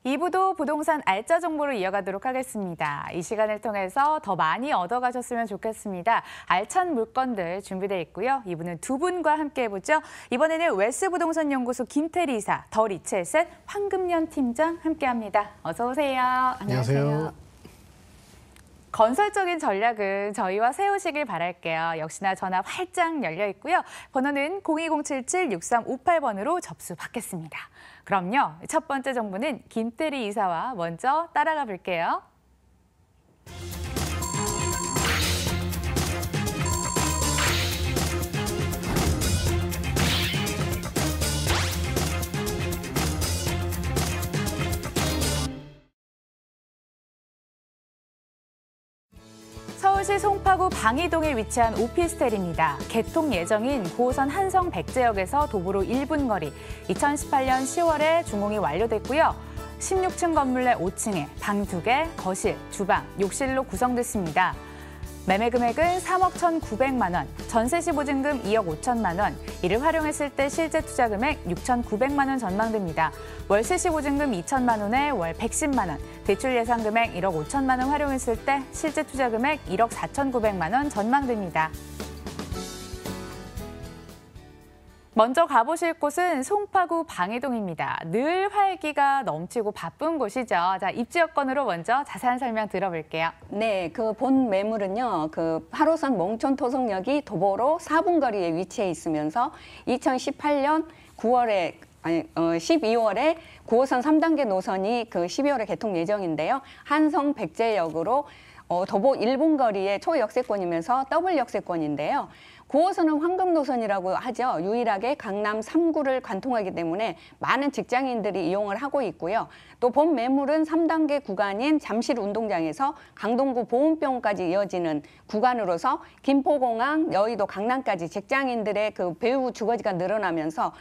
2부도 부동산 알짜 정보를 이어가도록 하겠습니다. 이 시간을 통해서 더 많이 얻어가셨으면 좋겠습니다. 알찬 물건들 준비되어 있고요. 2부는 두 분과 함께 해보죠. 이번에는 웨스부동산연구소 김태리 이사, 더 리츠에셋 황금연 팀장 함께합니다. 어서 오세요. 안녕하세요. 건설적인 전략은 저희와 세우시길 바랄게요. 역시나 전화 활짝 열려 있고요. 번호는 02077-6358번으로 접수 받겠습니다. 그럼요, 첫 번째 정보는 김태리 이사와 먼저 따라가 볼게요. 서울시 송파구 방이동에 위치한 오피스텔입니다. 개통 예정인 9호선 한성 백제역에서 도보로 1분 거리, 2018년 10월에 준공이 완료됐고요. 16층 건물 내 5층에 방 2개, 거실, 주방, 욕실로 구성됐습니다. 매매 금액은 3억 1,900만 원, 전세 시 보증금 2억 5천만 원, 이를 활용했을 때 실제 투자 금액 6,900만 원 전망됩니다. 월세 시 보증금 2천만 원에 월 110만 원, 대출 예상 금액 1억 5천만 원 활용했을 때 실제 투자 금액 1억 4,900만 원 전망됩니다. 먼저 가보실 곳은 송파구 방이동입니다. 늘 활기가 넘치고 바쁜 곳이죠. 자, 입지 여건으로 먼저 자세한 설명 들어볼게요. 네, 그 본 매물은요, 그 8호선 몽촌토성역이 도보로 4분 거리에 위치해 있으면서 2018년 12월에 9호선 3단계 노선이 그 12월에 개통 예정인데요. 한성 백제역으로 도보 1분 거리의 초역세권이면서 더블 역세권인데요. 9호선은 황금 노선이라고 하죠. 유일하게 강남 3구를 관통하기 때문에 많은 직장인들이 이용을 하고 있고요. 또 본 매물은 3단계 구간인 잠실 운동장에서 강동구 보은병까지 이어지는 구간으로서 김포공항, 여의도, 강남까지 직장인들의 그 배후 주거지가 늘어나면서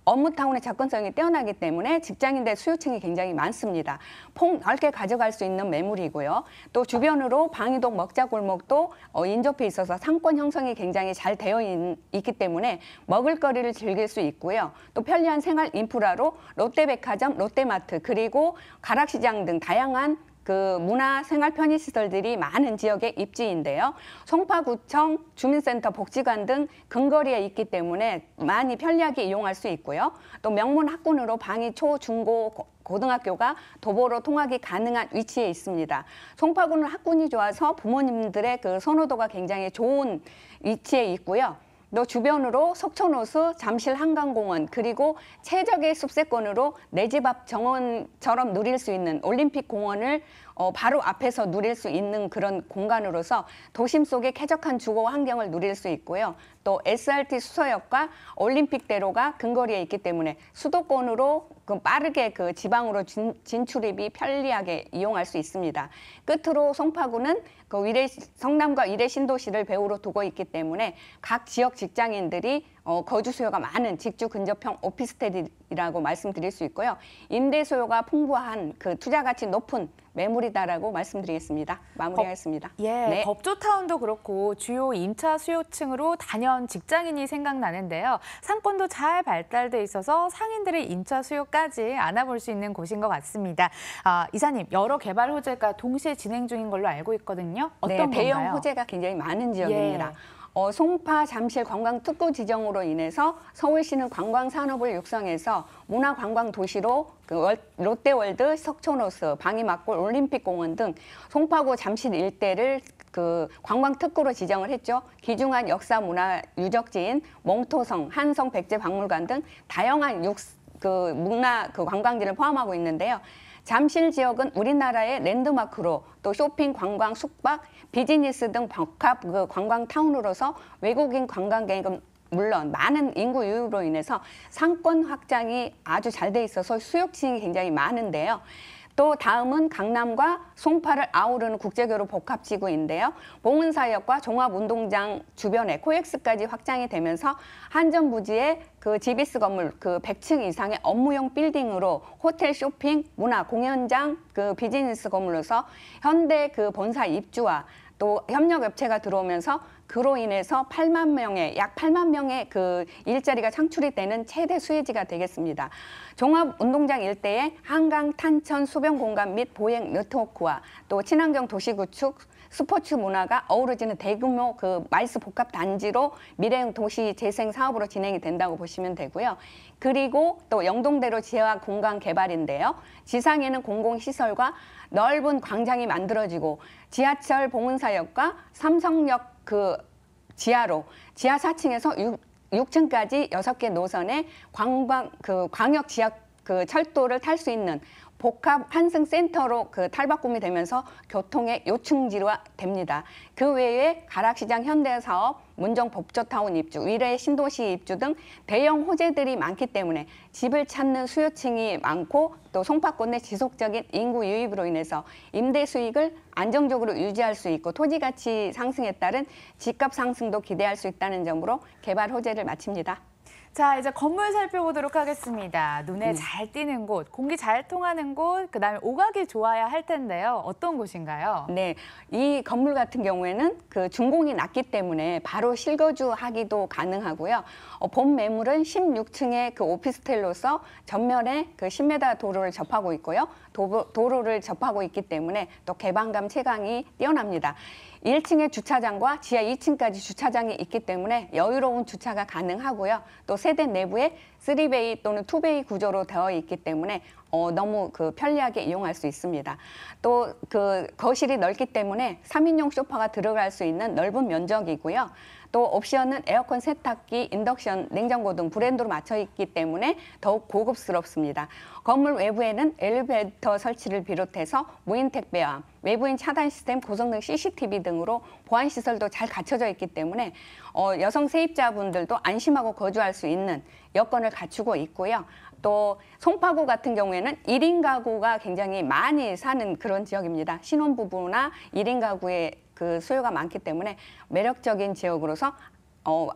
업무타운의 접근성이 뛰어나기 때문에 직장인들 수요층이 굉장히 많습니다. 폭 넓게 가져갈 수 있는 매물이고요. 또 주변으로 방이동 먹자골목도 인접해 있어서 상권 형성이 굉장히 잘 되어 있기 때문에 먹을거리를 즐길 수 있고요. 또 편리한 생활 인프라로 롯데백화점, 롯데마트, 그리고 가락시장 등 다양한 그 문화 생활 편의시설들이 많은 지역의 입지인데요. 송파구청, 주민센터, 복지관 등 근거리에 있기 때문에 많이 편리하게 이용할 수 있고요. 또 명문 학군으로 방이 초, 중고, 고등학교가 도보로 통학이 가능한 위치에 있습니다. 송파구는 학군이 좋아서 부모님들의 그 선호도가 굉장히 좋은 위치에 있고요. 또 주변으로 석촌호수, 잠실 한강공원, 그리고 최적의 숲세권으로 내 집 앞 정원처럼 누릴 수 있는 올림픽공원을 바로 앞에서 누릴 수 있는 그런 공간으로서 도심 속의 쾌적한 주거 환경을 누릴 수 있고요. 또 SRT 수서역과 올림픽대로가 근거리에 있기 때문에 수도권으로 빠르게 그 지방으로 진출입이 편리하게 이용할 수 있습니다. 끝으로 송파구는 그 성남과 위례 신도시를 배후로 두고 있기 때문에 각 지역 직장인들이 거주 수요가 많은 직주 근접형 오피스텔이라고 말씀드릴 수 있고요. 임대 수요가 풍부한 그 투자 가치 높은 매물이다라고 말씀드리겠습니다. 마무리하겠습니다. 네. 법조타운도 그렇고 주요 임차 수요층으로 단연 직장인이 생각나는데요. 상권도 잘 발달돼 있어서 상인들의 임차 수요까지 안아볼 수 있는 곳인 것 같습니다. 이사님, 여러 개발 호재가 동시에 진행 중인 걸로 알고 있거든요. 어떤 건가요? 대형 호재가 굉장히 많은 지역입니다. 송파, 잠실 관광특구 지정으로 인해서 서울시는 관광산업을 육성해서 문화관광도시로 롯데월드, 석촌호수, 방위막골, 올림픽공원 등 송파구, 잠실 일대를 그 관광특구로 지정을 했죠. 귀중한 역사 문화 유적지인 몽토성, 한성 백제박물관 등 다양한 문화 관광지를 포함하고 있는데요. 잠실 지역은 우리나라의 랜드마크로 또 쇼핑, 관광, 숙박, 비즈니스 등 복합 관광타운으로서 외국인 관광객은 물론 많은 인구 유입으로 인해서 상권 확장이 아주 잘 돼 있어서 수요층이 굉장히 많은데요. 또 다음은 강남과 송파를 아우르는 국제교류 복합지구인데요. 봉은사역과 종합운동장 주변에 코엑스까지 확장이 되면서 한전부지의 그 GBS 건물 그 100층 이상의 업무용 빌딩으로 호텔, 쇼핑, 문화, 공연장, 그 비즈니스 건물로서 현대 그 본사 입주와 또 협력업체가 들어오면서 그로 인해서 8만 명의 약 8만 명의 그 일자리가 창출이 되는 최대 수혜지가 되겠습니다. 종합운동장 일대에 한강, 탄천, 수변 공간 및 보행 네트워크와 또 친환경 도시 구축, 스포츠 문화가 어우러지는 대규모 그 마이스 복합 단지로 미래형 도시 재생 사업으로 진행이 된다고 보시면 되고요. 그리고 또 영동대로 지하 공간 개발인데요. 지상에는 공공시설과 넓은 광장이 만들어지고 지하철 봉은사역과 삼성역 그 지하로 지하 4층에서 6층까지 6개 노선의 광역 지하 그 철도를 탈 수 있는 복합 환승 센터로 그 탈바꿈이 되면서 교통의 요충지가 됩니다. 그 외에 가락시장 현대사업, 문정 법조타운 입주, 위례 신도시 입주 등 대형 호재들이 많기 때문에 집을 찾는 수요층이 많고 또 송파권 내 지속적인 인구 유입으로 인해서 임대 수익을 안정적으로 유지할 수 있고 토지 가치 상승에 따른 집값 상승도 기대할 수 있다는 점으로 개발 호재를 마칩니다. 자, 이제 건물 살펴보도록 하겠습니다. 눈에 잘 띄는 곳, 공기 잘 통하는 곳, 그다음에 오각이 좋아야 할 텐데요. 어떤 곳인가요? 네, 이 건물 같은 경우에는 그 준공이 낮기 때문에 바로 실거주하기도 가능하고요. 본 매물은 16층의 그 오피스텔로서 전면에 그 10m 도로를 접하고 있고요. 도로를 접하고 있기 때문에 또 개방감 체감이 뛰어납니다. 1층의 주차장과 지하 2층까지 주차장이 있기 때문에 여유로운 주차가 가능하고요. 또 세대 내부에 3베이 또는 2베이 구조로 되어 있기 때문에 너무 그 편리하게 이용할 수 있습니다. 또 그 거실이 넓기 때문에 3인용 소파가 들어갈 수 있는 넓은 면적이고요. 또 옵션은 에어컨 세탁기, 인덕션, 냉장고 등 브랜드로 맞춰 있기 때문에 더욱 고급스럽습니다. 건물 외부에는 엘리베이터 설치를 비롯해서 무인 택배와 외부인 차단 시스템, 고성능 CCTV 등으로 보안 시설도 잘 갖춰져 있기 때문에 여성 세입자분들도 안심하고 거주할 수 있는 여건을 갖추고 있고요. 또 송파구 같은 경우에는 1인 가구가 굉장히 많이 사는 그런 지역입니다. 신혼부부나 1인 가구의 그 수요가 많기 때문에 매력적인 지역으로서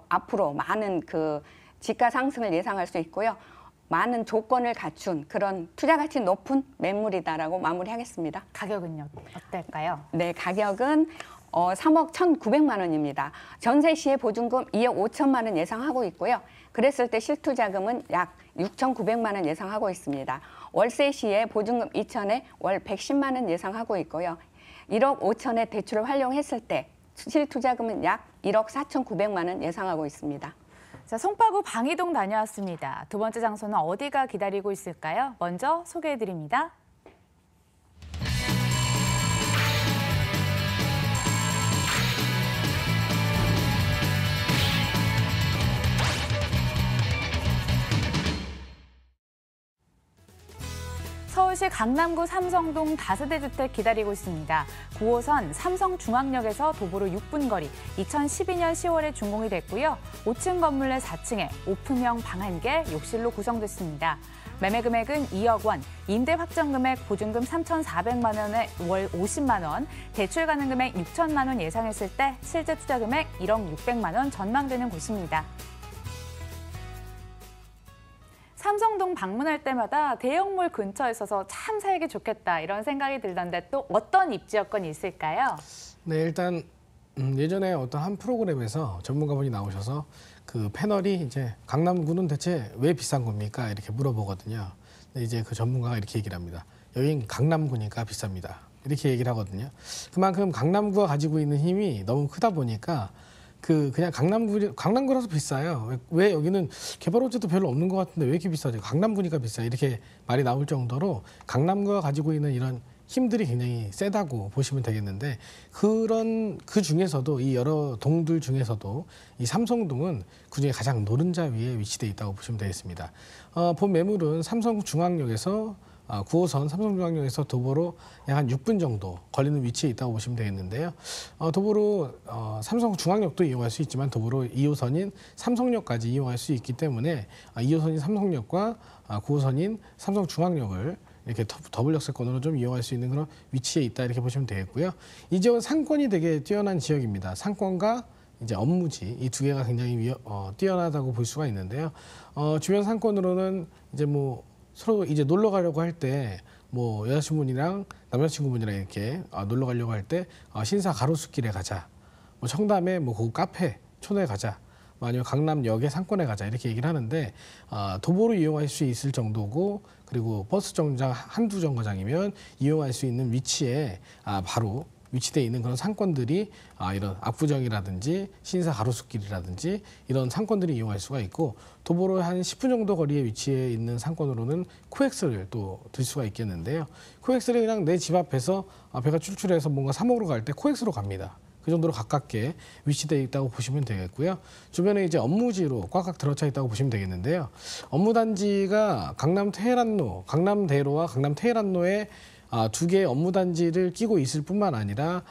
앞으로 많은 그 지가 상승을 예상할 수 있고요. 많은 조건을 갖춘 그런 투자 가치 높은 매물이다라고 마무리하겠습니다. 가격은요? 어떨까요? 네, 가격은 3억 1,900만 원입니다. 전세 시에 보증금 2억 5천만 원 예상하고 있고요. 그랬을 때 실투자금은 약 6,900만 원 예상하고 있습니다. 월세 시에 보증금 2천에 월 110만 원 예상하고 있고요. 1억 5천의 대출을 활용했을 때 실투자금은 약 1억 4,900만 원 예상하고 있습니다. 자, 송파구 방이동 다녀왔습니다. 두 번째 장소는 어디가 기다리고 있을까요? 먼저 소개해드립니다. 서울시 강남구 삼성동 다세대 주택 기다리고 있습니다. 9호선 삼성중앙역에서 도보로 6분 거리, 2012년 10월에 준공이 됐고요. 5층 건물 내 4층에 오픈형 방 1개, 욕실로 구성됐습니다. 매매 금액은 2억 원, 임대 확정 금액 보증금 3,400만 원에 월 50만 원, 대출 가능 금액 6천만 원 예상했을 때 실제 투자 금액 1억 600만 원 전망되는 곳입니다. 삼성동 방문할 때마다 대형몰 근처에 있어서 참 살기 좋겠다 이런 생각이 들던데 또 어떤 입지 여건이 있을까요? 네, 일단 예전에 어떤 한 프로그램에서 전문가분이 나오셔서 그 패널이 이제 강남구는 대체 왜 비싼 겁니까? 이렇게 물어보거든요. 근데 이제 그 전문가가 이렇게 얘기를 합니다. 여긴 강남구니까 비쌉니다. 이렇게 얘기를 하거든요. 그만큼 강남구가 가지고 있는 힘이 너무 크다 보니까 그냥 강남구라서 비싸요. 왜 여기는 개발 호재도 별로 없는 것 같은데 왜 이렇게 비싸죠? 강남구니까 비싸. 이렇게 말이 나올 정도로 강남구가 가지고 있는 이런 힘들이 굉장히 세다고 보시면 되겠는데 그 중에서도 이 여러 동들 중에서도 이 삼성동은 그중에 가장 노른자 위에 위치돼 있다고 보시면 되겠습니다. 본 매물은 삼성중앙역에서 9호선 삼성중앙역에서 도보로 약 한 6분 정도 걸리는 위치에 있다고 보시면 되겠는데요. 도보로 삼성중앙역도 이용할 수 있지만 도보로 2호선인 삼성역까지 이용할 수 있기 때문에 2호선인 삼성역과 9호선인 삼성중앙역을 이렇게 더블 역세권으로 좀 이용할 수 있는 그런 위치에 있다 이렇게 보시면 되겠고요. 이 지역은 상권이 되게 뛰어난 지역입니다. 상권과 이제 업무지 이 두 개가 굉장히 뛰어나다고 볼 수가 있는데요. 주변 상권으로는 이제 뭐 서로 이제 놀러 가려고 할 때 뭐 여자친구분이랑 남자친구분이랑 이렇게 놀러 가려고 할 때 신사 가로수길에 가자, 뭐 청담에 뭐 그 카페 촌에 가자, 뭐 아니면 강남역에 상권에 가자 이렇게 얘기를 하는데 도보로 이용할 수 있을 정도고, 그리고 버스 정류장 한두 정거장이면 이용할 수 있는 위치에 바로 위치되어 있는 그런 상권들이 이런 압구정이라든지 신사 가로수길이라든지 이런 상권들이 이용할 수가 있고, 도보로 한 10분 정도 거리에 위치해 있는 상권으로는 코엑스를 또 들 수가 있겠는데요. 코엑스를 그냥 내 집 앞에서 배가 출출해서 뭔가 사 먹으러 갈 때 코엑스로 갑니다. 그 정도로 가깝게 위치되어 있다고 보시면 되겠고요. 주변에 이제 업무지로 꽉꽉 들어차 있다고 보시면 되겠는데요. 업무단지가 강남 테헤란로, 강남대로와 강남 테헤란로에 두 개의 업무단지를 끼고 있을 뿐만 아니라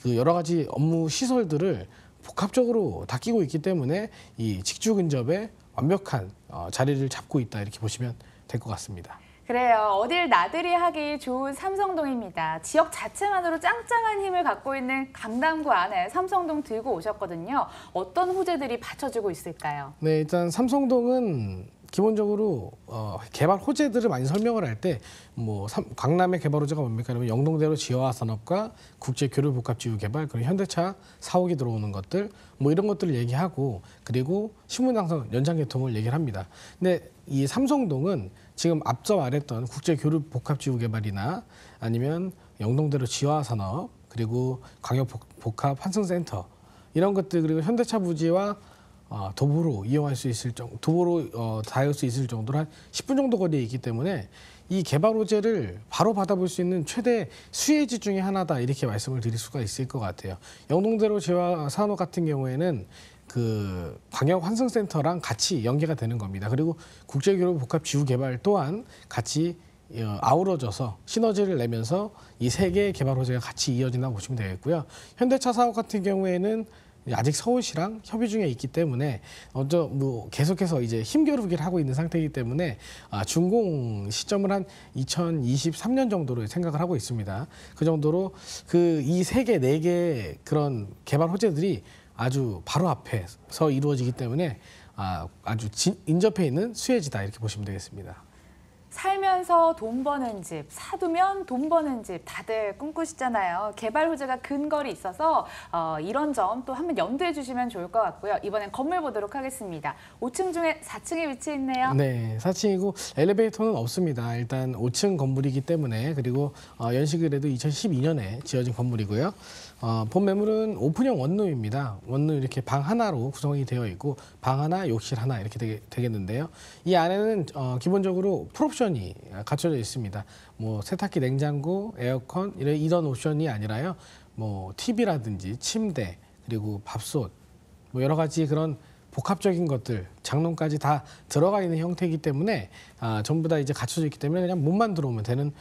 그 여러 가지 업무 시설들을 복합적으로 다 끼고 있기 때문에 이 직주 근접에 완벽한 자리를 잡고 있다, 이렇게 보시면 될 것 같습니다. 그래요. 어딜 나들이 하기 좋은 삼성동입니다. 지역 자체만으로 짱짱한 힘을 갖고 있는 강남구 안에 삼성동 들고 오셨거든요. 어떤 호재들이 받쳐지고 있을까요? 네, 일단 삼성동은 기본적으로 개발 호재들을 많이 설명을 할 때 뭐 강남의 개발 호재가 뭡니까? 그러면 영동대로 지하화 산업과 국제 교류 복합 지구 개발, 그리고 현대차 사옥이 들어오는 것들, 뭐 이런 것들을 얘기하고, 그리고 신분당선 연장 개통을 얘기를 합니다. 근데 이 삼성동은 지금 앞서 말했던 국제 교류 복합 지구 개발이나 아니면 영동대로 지하화 산업, 그리고 광역 복합 환승센터 이런 것들, 그리고 현대차 부지와 도보로 이용할 수 있을 정도, 도보로 닿을 수 있을 정도로 한 10분 정도 거리에 있기 때문에 이 개발 호재를 바로 받아볼 수 있는 최대 수혜지 중에 하나다, 이렇게 말씀을 드릴 수가 있을 것 같아요. 영동대로 지하 산업 같은 경우에는 그 광역 환승센터랑 같이 연계가 되는 겁니다. 그리고 국제교류 복합 지구 개발 또한 같이 아우러져서 시너지를 내면서 이 세 개의 개발 호재가 같이 이어진다고 보시면 되겠고요. 현대차 사업 같은 경우에는 아직 서울시랑 협의 중에 있기 때문에 뭐 계속해서 이제 힘겨루기를 하고 있는 상태이기 때문에 준공 시점을 한 2023년 정도로 생각을 하고 있습니다. 그 정도로 그 이 세 개, 네 개의 그런 개발 호재들이 아주 바로 앞에서 이루어지기 때문에 아주 인접해 있는 수혜지다, 이렇게 보시면 되겠습니다. 살면서 돈 버는 집, 사두면 돈 버는 집 다들 꿈꾸시잖아요. 개발 호재가 근거리 있어서 이런 점 또 한번 염두해 주시면 좋을 것 같고요. 이번엔 건물 보도록 하겠습니다. 5층 중에 4층에 위치해 있네요. 네, 4층이고 엘리베이터는 없습니다. 일단 5층 건물이기 때문에, 그리고 연식을 해도 2012년에 지어진 건물이고요. 본 매물은 오픈형 원룸입니다. 원룸 이렇게 방 하나로 구성이 되어 있고, 방 하나, 욕실 하나 이렇게 되겠는데요. 이 안에는 기본적으로 풀옵션이 갖춰져 있습니다. 뭐 세탁기, 냉장고, 에어컨 이런 옵션이 아니라요. 뭐 TV라든지 침대, 그리고 밥솥, 뭐 여러 가지 그런 복합적인 것들, 장롱까지 다 들어가 있는 형태이기 때문에 전부 다 이제 갖춰져 있기 때문에 그냥 몸만 들어오면 되는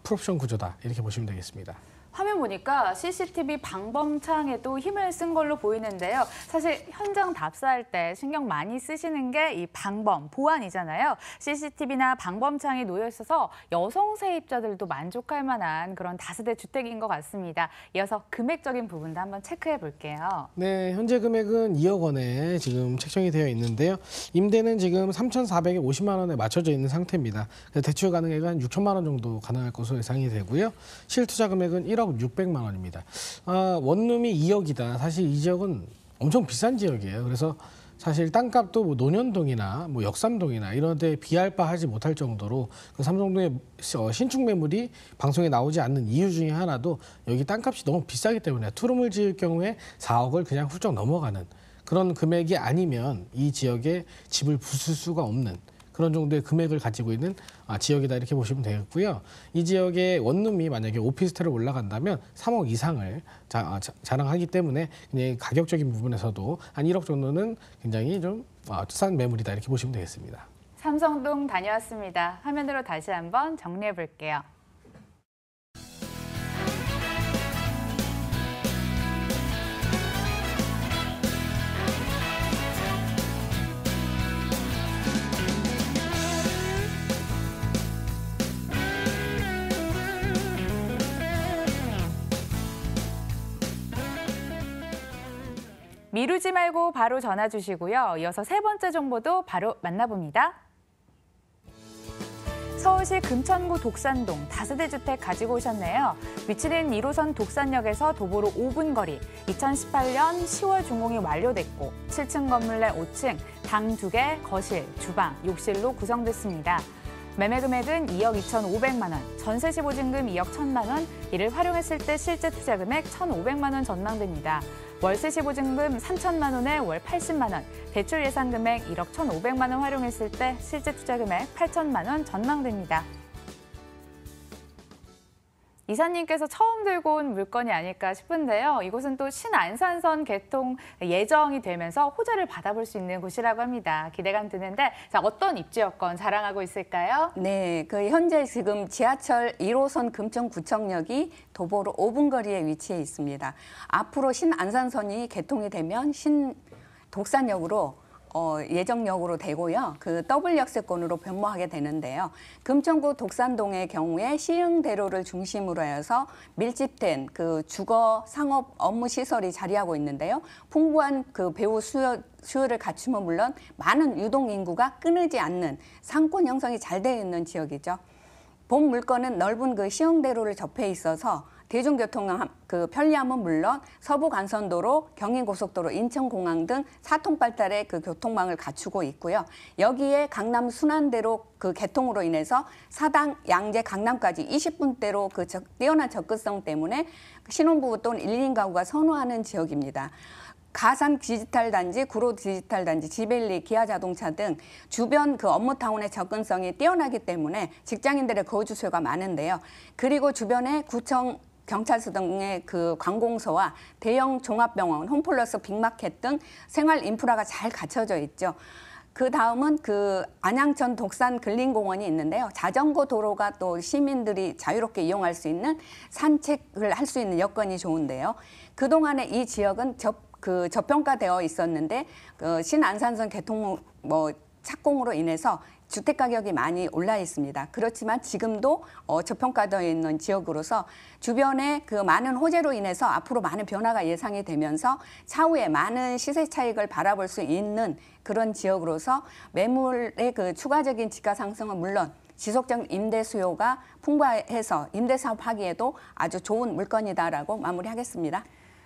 풀옵션 구조다, 이렇게 보시면 되겠습니다. 화면 보니까 CCTV 방범창에도 힘을 쓴 걸로 보이는데요. 사실 현장 답사할 때 신경 많이 쓰시는 게 이 방범, 보안이잖아요. CCTV나 방범창이 놓여 있어서 여성 세입자들도 만족할 만한 그런 다세대 주택인 것 같습니다. 이어서 금액적인 부분도 한번 체크해 볼게요. 네, 현재 금액은 2억 원에 지금 책정이 되어 있는데요. 임대는 지금 3,450만 원에 맞춰져 있는 상태입니다. 대출 가능액은 한 6천만 원 정도 가능할 것으로 예상이 되고요. 실투자 금액은 1억 600만 원입니다. 원룸이 2억이다. 사실 이 지역은 엄청 비싼 지역이에요. 그래서 사실 땅값도 뭐 논현동이나 뭐 역삼동이나 이런 데 비할 바 하지 못할 정도로 그 삼성동의 신축 매물이 방송에 나오지 않는 이유 중에 하나도 여기 땅값이 너무 비싸기 때문에 투룸을 지을 경우에 4억을 그냥 훌쩍 넘어가는 그런 금액이 아니면 이 지역에 집을 부술 수가 없는 그런 정도의 금액을 가지고 있는 지역이다, 이렇게 보시면 되겠고요. 이 지역의 원룸이 만약에 오피스텔을 올라간다면 3억 이상을 자랑하기 때문에 그냥 가격적인 부분에서도 한 1억 정도는 굉장히 좀 싼 매물이다, 이렇게 보시면 되겠습니다. 삼성동 다녀왔습니다. 화면으로 다시 한번 정리해 볼게요. 미루지 말고 바로 전화 주시고요. 이어서 세 번째 정보도 바로 만나봅니다. 서울시 금천구 독산동 다세대 주택 가지고 오셨네요. 위치는 1호선 독산역에서 도보로 5분 거리, 2018년 10월 준공이 완료됐고 7층 건물 내 5층, 방 2개, 거실, 주방, 욕실로 구성됐습니다. 매매 금액은 2억 2,500만 원, 전세 시 보증금 2억 1,000만 원, 이를 활용했을 때 실제 투자 금액 1,500만 원 전망됩니다. 월세 시 보증금 3천만 원에 월 80만 원, 대출 예상 금액 1억 1,500만 원 활용했을 때 실제 투자 금액 8천만 원 전망됩니다. 이사님께서 처음 들고 온 물건이 아닐까 싶은데요. 이곳은 또 신안산선 개통 예정이 되면서 호재를 받아볼 수 있는 곳이라고 합니다. 기대감 드는데 자, 어떤 입지 여건 자랑하고 있을까요? 네, 현재 지금 지하철 1호선 금천구청역이 도보로 5분 거리에 위치해 있습니다. 앞으로 신안산선이 개통이 되면 신독산역으로 예정역으로 되고요. 더블 역세권으로 변모하게 되는데요. 금천구 독산동의 경우에 시흥대로를 중심으로 해서 밀집된 주거, 상업, 업무 시설이 자리하고 있는데요. 풍부한 배후 수요를 갖추면 물론 많은 유동 인구가 끊이지 않는 상권 형성이 잘 되어 있는 지역이죠. 본 물건은 넓은 시흥대로를 접해 있어서 대중교통 편리함은 물론 서부 간선도로, 경인고속도로, 인천공항 등 사통발달의 교통망을 갖추고 있고요. 여기에 강남 순환대로 개통으로 인해서 사당, 양재, 강남까지 20분대로 뛰어난 접근성 때문에 신혼부부 또는 1인 가구가 선호하는 지역입니다. 가산 디지털 단지, 구로 디지털 단지, 지벨리, 기아자동차 등 주변 업무타운의 접근성이 뛰어나기 때문에 직장인들의 거주 수요가 많은데요. 그리고 주변에 구청, 경찰서 등의 관공서와 대형 종합병원, 홈플러스 빅마켓 등 생활 인프라가 잘 갖춰져 있죠. 그 다음은 안양천 독산 근린공원이 있는데요. 자전거 도로가 또 시민들이 자유롭게 이용할 수 있는 산책을 할 수 있는 여건이 좋은데요. 그동안에 이 지역은 저평가되어 있었는데 신안산선 개통 착공으로 인해서 주택 가격이 많이 올라 있습니다. 그렇지만 지금도 저평가되어 있는 지역으로서 주변에 많은 호재로 인해서 앞으로 많은 변화가 예상이 되면서 차후에 많은 시세 차익을 바라볼 수 있는 그런 지역으로서 매물의 추가적인 지가 상승은 물론 지속적인 임대 수요가 풍부해서 임대 사업하기에도 아주 좋은 물건이다라고 마무리하겠습니다.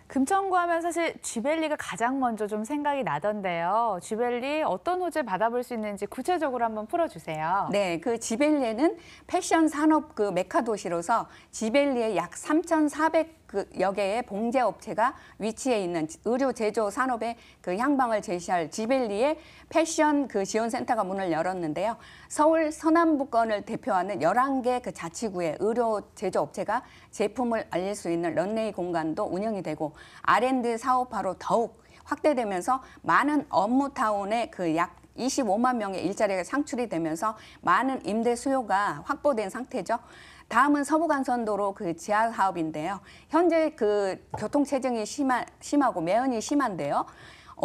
금천구 하면 사실 쥐벨리가 가장 먼저 좀 생각이 나던데요. 쥐벨리 어떤 호재 받아볼 수 있는지 구체적으로 한번 풀어주세요. 네, 지벨리는 패션 산업 메카 도시로서 지벨리에 약 3,400여 개의 봉제 업체가 위치해 있는 의류 제조 산업의 향방을 제시할 지벨리의 패션 지원센터가 문을 열었는데요. 서울 서남부권을 대표하는 11개 자치구의 의료 제조 업체가 제품을 알릴 수 있는 런웨이 공간도 운영이 되고 R&D 사업화로 더욱 확대되면서 많은 업무타운의 약 25만 명의 일자리가 창출이 되면서 많은 임대 수요가 확보된 상태죠. 다음은 서부간선도로 지하 사업인데요. 현재 교통체증이 심하고 매연이 심한데요.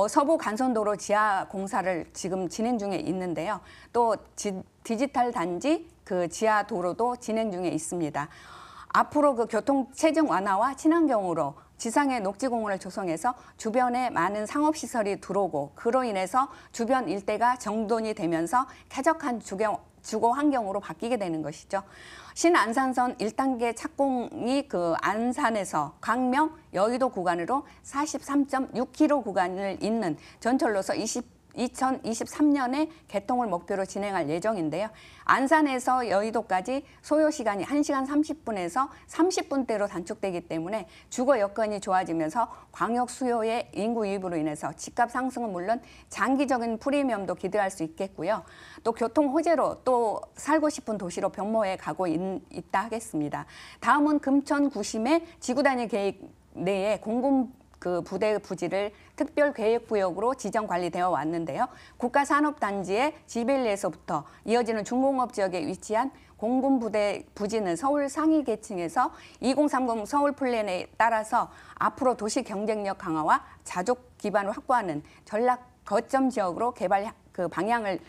서부간선도로 지하 공사를 지금 진행 중에 있는데요. 또 디지털 단지 지하 도로도 진행 중에 있습니다. 앞으로 교통체증 완화와 친환경으로 지상의 녹지공원을 조성해서 주변에 많은 상업시설이 들어오고 그로 인해서 주변 일대가 정돈이 되면서 쾌적한 주거 환경으로 바뀌게 되는 것이죠. 신안산선 1단계 착공이 안산에서 광명, 여의도 구간으로 43.6km 구간을 잇는 전철로서 2023년에 개통을 목표로 진행할 예정인데요. 안산에서 여의도까지 소요 시간이 1시간 30분에서 30분대로 단축되기 때문에 주거 여건이 좋아지면서 광역 수요의 인구 유입으로 인해서 집값 상승은 물론 장기적인 프리미엄도 기대할 수 있겠고요. 또 교통 호재로 또 살고 싶은 도시로 변모해 가고 있다 하겠습니다. 다음은 금천 구심의 지구단위 계획 내에 공군 부대 부지를 특별계획구역으로 지정 관리되어 왔는데요. 국가산업단지의 지벨리에서부터 이어지는 중공업 지역에 위치한 공군부대 부지는 서울 상위 계층에서 2030 서울 플랜에 따라서 앞으로 도시 경쟁력 강화와 자족 기반을 확보하는 전략 거점 지역으로 개발 방향을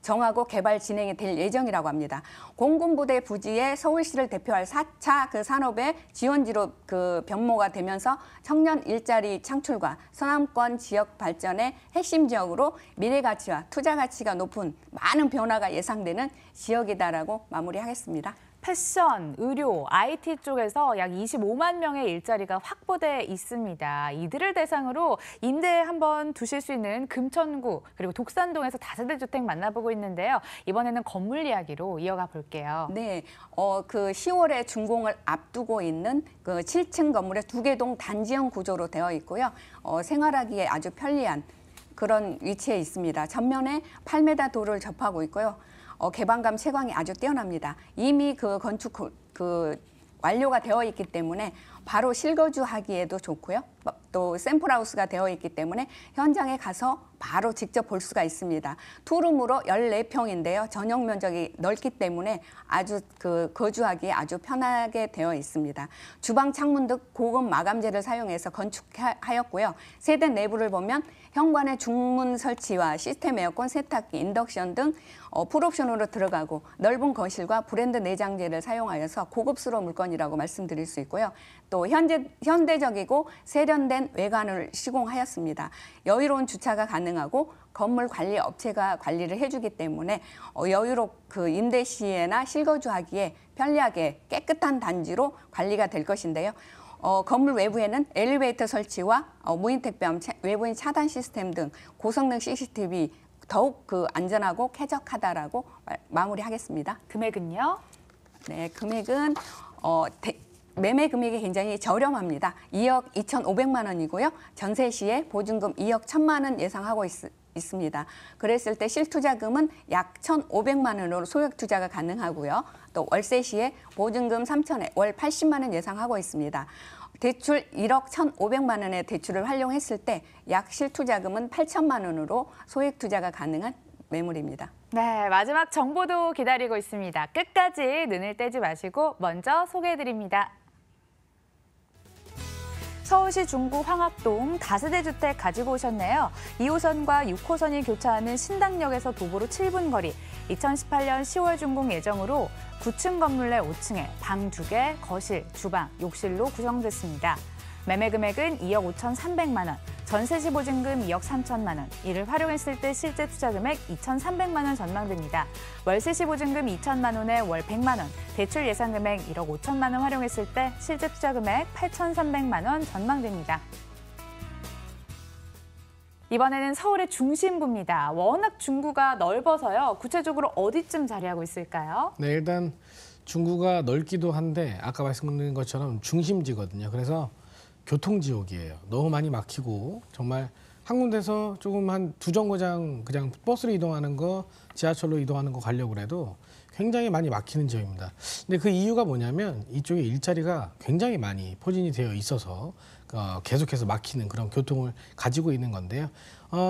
정하고 개발 진행이 될 예정이라고 합니다. 공군부대 부지에 서울시를 대표할 4차 그 산업의 지원지로 그 변모가 되면서 청년 일자리 창출과 서남권 지역 발전의 핵심 지역으로 미래 가치와 투자 가치가 높은 많은 변화가 예상되는 지역이다라고 마무리하겠습니다. 패션, 의료, IT 쪽에서 약 25만 명의 일자리가 확보돼 있습니다. 이들을 대상으로 임대에 한번 두실 수 있는 금천구 그리고 독산동에서 다세대 주택 만나보고 있는데요. 이번에는 건물 이야기로 이어가 볼게요. 네, 그 10월에 준공을 앞두고 있는 그 7층 건물의 2개 동 단지형 구조로 되어 있고요. 생활하기에 아주 편리한 그런 위치에 있습니다. 전면에 8m 도를 접하고 있고요. 개방감 채광이 아주 뛰어납니다. 이미 그 건축 완료가 되어 있기 때문에 바로 실거주하기에도 좋고요. 또 샘플하우스가 되어 있기 때문에 현장에 가서 바로 직접 볼 수가 있습니다. 투룸으로 14평인데요. 전용 면적이 넓기 때문에 아주 거주하기에 아주 편하게 되어 있습니다. 주방 창문 등 고급 마감재를 사용해서 건축하였고요. 세대 내부를 보면 현관의 중문 설치와 시스템 에어컨, 세탁기, 인덕션 등 풀옵션으로 들어가고 넓은 거실과 브랜드 내장재를 사용하여서 고급스러운 물건이라고 말씀드릴 수 있고요. 또 현대적이고 세련된 외관을 시공하였습니다. 여유로운 주차가 가능하고 건물 관리 업체가 관리를 해주기 때문에 여유롭고 임대 시에나 실거주하기에 편리하게 깨끗한 단지로 관리가 될 것인데요. 건물 외부에는 엘리베이터 설치와 무인 택배함, 외부인 차단 시스템 등 고성능 CCTV 더욱 안전하고 쾌적하다라고 마무리하겠습니다. 금액은요? 네, 금액은 매매 금액이 굉장히 저렴합니다. 2억 2,500만 원이고요. 전세 시에 보증금 2억 1,000만 원 예상하고 있습니다. 그랬을 때 실투자금은 약 1,500만 원으로 소액 투자가 가능하고요. 또 월세 시에 보증금 3,000에 월 80만 원 예상하고 있습니다. 대출 1억 1,500만 원의 대출을 활용했을 때 약 실투자금은 8천만 원으로 소액 투자가 가능한 매물입니다. 네, 마지막 정보도 기다리고 있습니다. 끝까지 눈을 떼지 마시고 먼저 소개해드립니다. 서울시 중구 황학동 다세대 주택 가지고 오셨네요. 2호선과 6호선이 교차하는 신당역에서 도보로 7분 거리, 2018년 10월 준공 예정으로 9층 건물 내 5층에 방 2개, 거실, 주방, 욕실로 구성됐습니다. 매매 금액은 2억 5,300만 원, 전세 시 보증금 2억 3천만 원, 이를 활용했을 때 실제 투자 금액 2,300만 원 전망됩니다. 월세 시 보증금 2천만 원에 월 100만 원, 대출 예상 금액 1억 5천만 원 활용했을 때 실제 투자 금액 8,300만 원 전망됩니다. 이번에는 서울의 중심부입니다. 워낙 중구가 넓어서요. 구체적으로 어디쯤 자리하고 있을까요? 네, 일단 중구가 넓기도 한데 아까 말씀드린 것처럼 중심지거든요. 그래서 교통지옥이에요. 너무 많이 막히고 정말 한 군데서 조금 한 2정거장 그냥 버스로 이동하는 거, 지하철로 이동하는 거 가려고 해도 굉장히 많이 막히는 지역입니다. 근데 그 이유가 뭐냐면 이쪽에 일자리가 굉장히 많이 포진이 되어 있어서 계속해서 막히는 그런 교통을 가지고 있는 건데요.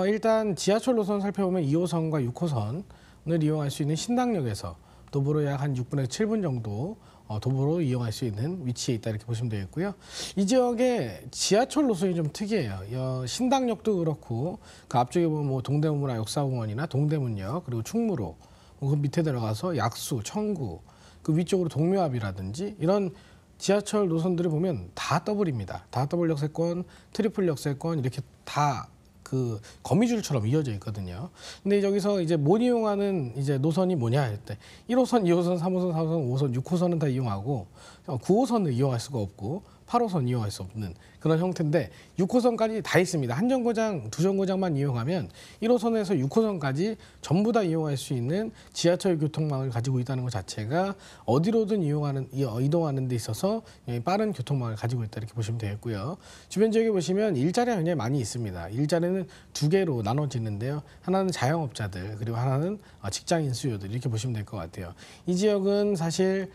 일단 지하철 노선 살펴보면 2호선과 6호선을 이용할 수 있는 신당역에서 도보로 약 한 6분에서 7분 정도 도보로 이용할 수 있는 위치에 있다 이렇게 보시면 되겠고요. 이 지역의 지하철 노선이 좀 특이해요. 신당역도 그렇고 그 앞쪽에 보면 뭐 동대문이나 역사공원이나 동대문역 그리고 충무로 그 밑에 들어가서 약수, 청구 그 위쪽으로 동묘압이라든지 이런 지하철 노선들을 보면 다 더블입니다. 다 더블 역세권, 트리플 역세권 이렇게 다 그 거미줄처럼 이어져 있거든요. 근데 여기서 이제 못 이용하는 이제 노선이 뭐냐 할 때 1호선, 2호선, 3호선, 4호선, 5호선, 6호선은 다 이용하고 9호선을 이용할 수가 없고 8호선 이용할 수 없는 그런 형태인데 6호선까지 다 있습니다. 한 정거장, 2정거장만 이용하면 1호선에서 6호선까지 전부 다 이용할 수 있는 지하철 교통망을 가지고 있다는 것 자체가 어디로든 이동하는 데 있어서 빠른 교통망을 가지고 있다 이렇게 보시면 되겠고요. 주변 지역에 보시면 일자리가 굉장히 많이 있습니다. 일자리는 2개로 나눠지는데요. 하나는 자영업자들 그리고 하나는 직장인 수요들 이렇게 보시면 될 것 같아요. 이 지역은 사실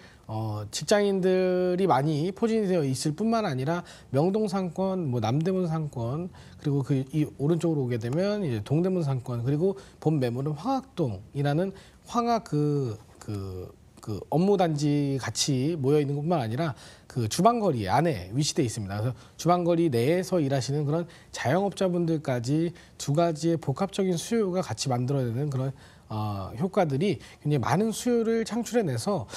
직장인들이 많이 포진이 되어 있을 뿐만 아니라 명동 상권, 뭐 남대문 상권, 그리고 이 오른쪽으로 오게 되면 이제 동대문 상권, 그리고 본 매물은 황학동이라는 황학 그 그 업무 단지 같이 모여 있는 것뿐만 아니라 그 주방거리 안에 위치돼 있습니다. 그래서 주방거리 내에서 일하시는 그런 자영업자분들까지 두 가지의 복합적인 수요가 같이 만들어내는 그런 효과들이 굉장히 많은 수요를 창출해내서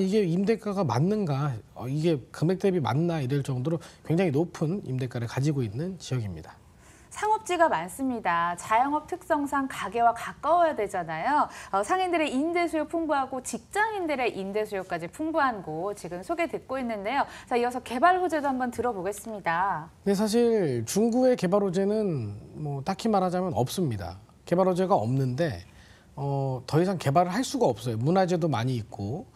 이게 임대가가 맞는가, 이게 금액 대비 맞나 이럴 정도로 굉장히 높은 임대가를 가지고 있는 지역입니다. 상업지가 많습니다. 자영업 특성상 가게와 가까워야 되잖아요. 상인들의 임대 수요 풍부하고 직장인들의 임대 수요까지 풍부한 곳 지금 소개 듣고 있는데요. 자, 이어서 개발 호재도 한번 들어보겠습니다. 네, 사실 중구의 개발 호재는 뭐 딱히 말하자면 없습니다. 개발 호재가 없는데 더 이상 개발을 할 수가 없어요. 문화재도 많이 있고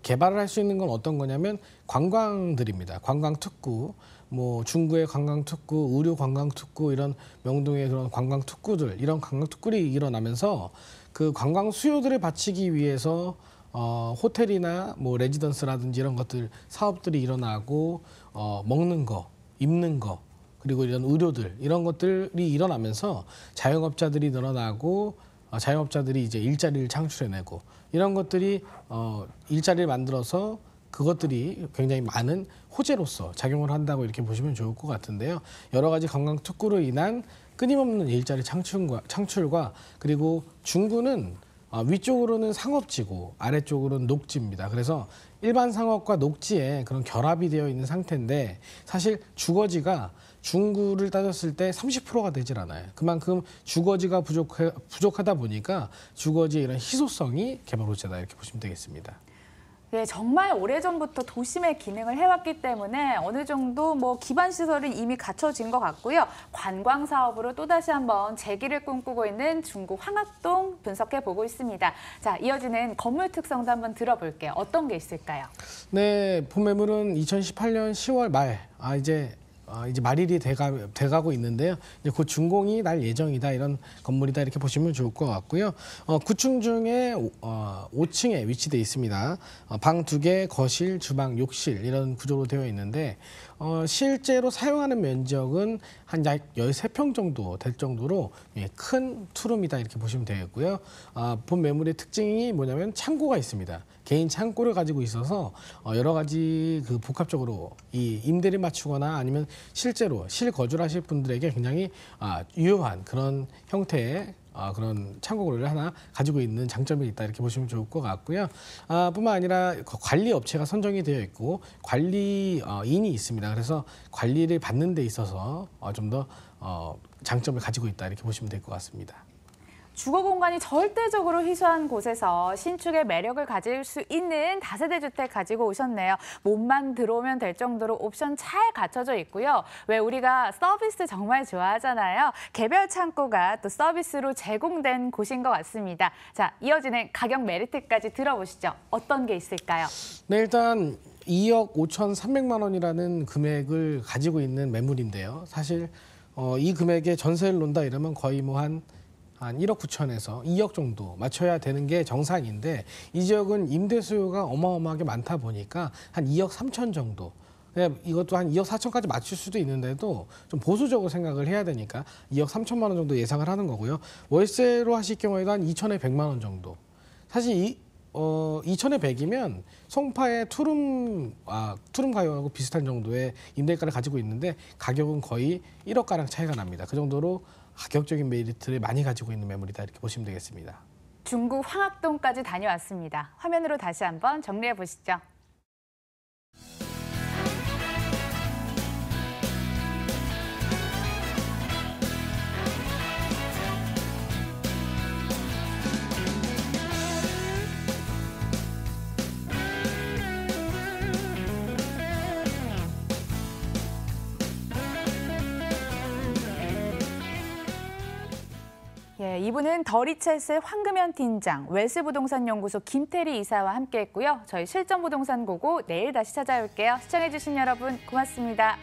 개발을 할 수 있는 건 어떤 거냐면 관광들입니다. 관광특구. 뭐 중구의 관광특구, 의료 관광특구 이런 명동의 그런 관광특구들 이런 관광특구들이 일어나면서 그 관광 수요들을 받치기 위해서 호텔이나 뭐 레지던스라든지 이런 것들 사업들이 일어나고 먹는 거, 입는 거 그리고 이런 의료들 이런 것들이 일어나면서 자영업자들이 늘어나고 자영업자들이 이제 일자리를 창출해내고 이런 것들이 일자리를 만들어서 그것들이 굉장히 많은 호재로서 작용을 한다고 이렇게 보시면 좋을 것 같은데요. 여러 가지 관광 특구로 인한 끊임없는 일자리 창출과 그리고 중구는 위쪽으로는 상업지고 아래쪽으로는 녹지입니다. 그래서 일반 상업과 녹지에 그런 결합이 되어 있는 상태인데 사실 주거지가 중구를 따졌을 때 30%가 되질 않아요. 그만큼 주거지가 부족하다 보니까 주거지의 이런 희소성이 개발 호재다 이렇게 보시면 되겠습니다. 네, 정말 오래전부터 도심의 기능을 해왔기 때문에 어느 정도 뭐 기반 시설은 이미 갖춰진 것 같고요. 관광 사업으로 또다시 한번 재기를 꿈꾸고 있는 중구 황학동 분석해 보고 있습니다. 자, 이어지는 건물 특성도 한번 들어볼게요. 어떤 게 있을까요? 네, 본 매물은 2018년 10월 말 이제 말일이 돼가고 있는데요. 이제 곧 준공이 날 예정이다 이런 건물이다 이렇게 보시면 좋을 것 같고요. 9층 중에 5층에 위치돼 있습니다. 방 2개, 거실, 주방, 욕실 이런 구조로 되어 있는데 실제로 사용하는 면적은 한 약 13평 정도 될 정도로 큰 투룸이다 이렇게 보시면 되겠고요. 본 매물의 특징이 뭐냐면 창고가 있습니다. 개인 창고를 가지고 있어서 여러 가지 그 복합적으로 이 임대를 맞추거나 아니면 실제로 실거주를 하실 분들에게 굉장히 유효한 그런 형태의 그런 창고를 하나 가지고 있는 장점이 있다 이렇게 보시면 좋을 것 같고요. 뿐만 아니라 관리 업체가 선정이 되어 있고 관리인이 있습니다. 그래서 관리를 받는 데 있어서 좀 더 장점을 가지고 있다 이렇게 보시면 될 것 같습니다. 주거 공간이 절대적으로 희소한 곳에서 신축의 매력을 가질 수 있는 다세대 주택 가지고 오셨네요. 몸만 들어오면 될 정도로 옵션 잘 갖춰져 있고요. 왜 우리가 서비스 정말 좋아하잖아요. 개별 창고가 또 서비스로 제공된 곳인 것 같습니다. 자, 이어지는 가격 메리트까지 들어보시죠. 어떤 게 있을까요? 네, 일단 2억 5,300만 원이라는 금액을 가지고 있는 매물인데요. 사실 이 금액에 전세를 놓는다 이러면 거의 뭐 한 1억 9천에서 2억 정도 맞춰야 되는 게 정상인데 이 지역은 임대 수요가 어마어마하게 많다 보니까 한 2억 3천 정도. 이것도 한 2억 4천까지 맞출 수도 있는데도 좀 보수적으로 생각을 해야 되니까 2억 3천만 원 정도 예상을 하는 거고요. 월세로 하실 경우에도 한 2천에 100만 원 정도. 사실 2천에 100이면 송파의 투룸 가격하고 비슷한 정도의 임대가를 가지고 있는데 가격은 거의 1억가량 차이가 납니다. 그 정도로 가격적인 메리트를 많이 가지고 있는 매물이다 이렇게 보시면 되겠습니다. 중구 황학동까지 다녀왔습니다. 화면으로 다시 한번 정리해 보시죠. 예, 이분은 더리챗의 황금현 팀장, 웰스부동산연구소 김태리 이사와 함께했고요. 저희 실전부동산 고고 내일 다시 찾아올게요. 시청해주신 여러분 고맙습니다.